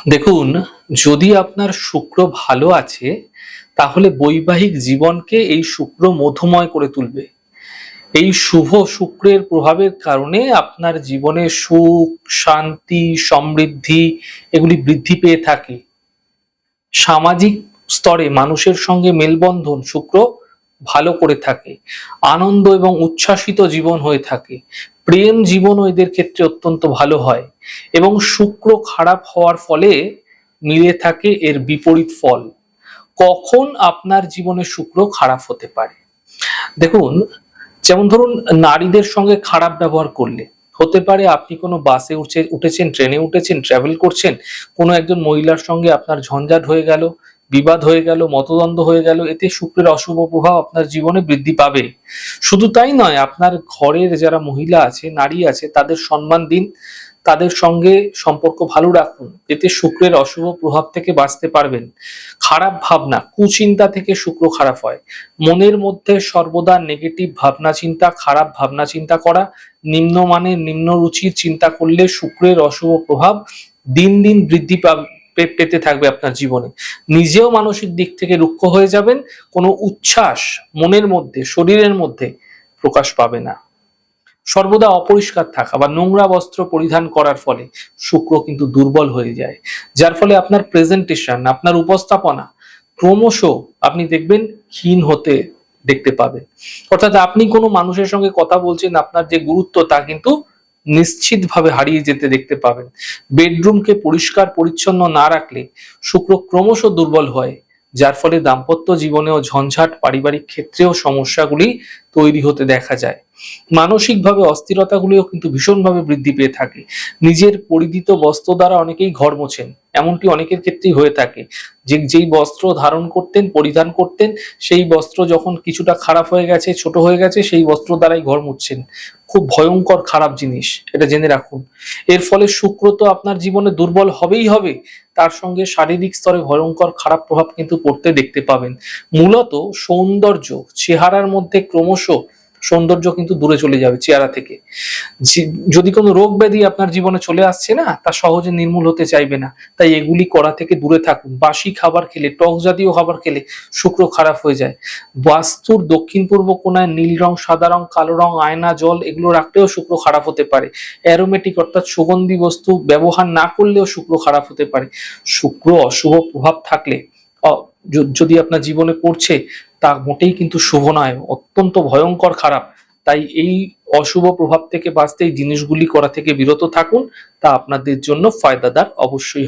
দেখুন, যদি আপনার শুক্র ভালো আছে, তাহলে বৈবাহিক জীবনকে এই শুক্র মধুময় করে তুলবে। এই শুভ শুক্রের প্রভাবের কারণে আপনার জীবনে সুখ, শান্তি, সমৃদ্ধি এগুলি বৃদ্ধি পেয়ে থাকে। সামাজিক স্তরে মানুষের সঙ্গে মেলবন্ধন শুক্র ভালো করে থাকে। আনন্দ এবং উচ্ছ্বাসিত জীবন হয়ে থাকে। প্রেম জীবনও এদের ক্ষেত্রে অত্যন্ত ভালো হয় এবং শুক্র খারাপ হওয়ার ফলে মিলে থাকে এর বিপরীত ফল। কখন আপনার জীবনে শুক্র খারাপ হতে পারে? দেখুন, যেমন ধরুন নারীদের সঙ্গে খারাপ ব্যবহার করলে হতে পারে আপনি কোনো বাসে উঠেছেন, ট্রেনে উঠেছেন, ট্রাভেল করছেন, কোনো একজন মহিলার সঙ্গে আপনার ঝঞ্ঝাট হয়ে গেল, বিবাদ হয়ে গেল, মতদ্বন্দ্ব হয়ে গেল, এতে শুক্রের অশুভ প্রভাব আপনার জীবনে বৃদ্ধি পাবে। শুধু তাই নয়, আপনার ঘরের যারা মহিলা আছে, নারী আছে, তাদের সম্মান দিন, তাদের সঙ্গে সম্পর্ক ভালো রাখুন, এতে শুক্রের অশুভ প্রভাব থেকে বাঁচতে পারবেন। খারাপ ভাবনা, কুচিন্তা থেকে শুক্র খারাপ হয়। মনের মধ্যে সর্বদা নেগেটিভ ভাবনা চিন্তা, খারাপ ভাবনা চিন্তা করা, নিম্নমানের নিম্ন রুচির চিন্তা করলে শুক্রের অশুভ প্রভাব দিন দিন বৃদ্ধি পেতে থাকবে আপনার জীবনে। নিজেও মানসিক দিক থেকে রুক্ষ হয়ে যাবেন, কোনো উচ্ছ্বাস মনের মধ্যে, শরীরের মধ্যে প্রকাশ পাবে না। সর্বদা অপরিষ্কার থাকা বা নোংরা বস্ত্র পরিধান করার ফলে শুক্র কিন্তু দুর্বল হয়ে যায়, যার ফলে আপনার প্রেজেন্টেশন, আপনার উপস্থাপনা ক্রমশ আপনি দেখবেন ক্ষীণ হতে দেখতে পাবেন। অর্থাৎ আপনি কোনো মানুষের সঙ্গে কথা বলছেন, আপনার যে গুরুত্ব তা কিন্তু নিশ্চিতভাবে হারিয়ে যেতে দেখতে পাবেন। বেডরুমকে পরিষ্কার পরিচ্ছন্ন না রাখলে শুক্র ক্রমশ দুর্বল হয়, যার ফলে দাম্পত্য জীবনেও ঝঞ্ঝাট, পারিবারিক ক্ষেত্রেও সমস্যাগুলি তৈরি হতে দেখা যায়। মানসিকভাবে অস্থিরতাগুলিও কিন্তু ভীষণভাবে বৃদ্ধি পেয়ে থাকে। নিজের পরিধিত বস্ত্র দ্বারা অনেকেই ঘর মোছেন, এমনটি অনেকের ক্ষেত্রেই হয়ে থাকে। যেই বস্ত্র ধারণ করতেন, পরিধান করতেন, সেই বস্ত্র যখন কিছুটা খারাপ হয়ে গেছে, ছোট হয়ে গেছে, সেই বস্ত্র দ্বারাই ঘর মুছছেন। খুব ভয়ঙ্কর খারাপ জিনিস, এটা জেনে রাখুন। এর ফলে শুক্র তো আপনার জীবনে দুর্বল হবেই হবে, তার সঙ্গে শারীরিক স্তরে ভয়ঙ্কর খারাপ প্রভাব কিন্তু পড়তে দেখতে পাবেন। মূলত সৌন্দর্য, চেহারার মধ্যে ক্রমশ সৌন্দর্য কিন্তু দূরে চলে যাবে চেহারা থেকে। যদি কোনো রোগ ব্যাধি আপনার জীবনে চলে আসছে না, তা সহজে নির্মূল হতে চাইবে না। তাই এগুলি করা থেকে দূরে থাকুন। বাসি খাবার খেলে, টক জাতীয় খাবার খেলে শুক্র খারাপ হয়ে যায়। বাস্তুর দক্ষিণ পূর্ব কোণায় নীল রং, সাদা রং, কালো রং, আয়না, জল এগুলো রাখলেও শুক্র খারাপ হতে পারে। অ্যারোমেটিক অর্থাৎ সুগন্ধি বস্তু ব্যবহার না করলেও শুক্র খারাপ হতে পারে। শুক্র অশুভ প্রভাব থাকলে যদি আপনার জীবনে পড়ছে, তা মোটেই কিন্তু শুভ নয়, অত্যন্ত ভয়ঙ্কর খারাপ। তাই এই অশুভ প্রভাব থেকে বাঁচতে এই জিনিসগুলি করা থেকে বিরত থাকুন, তা আপনাদের জন্য ফায়দাদার অবশ্যই হবে।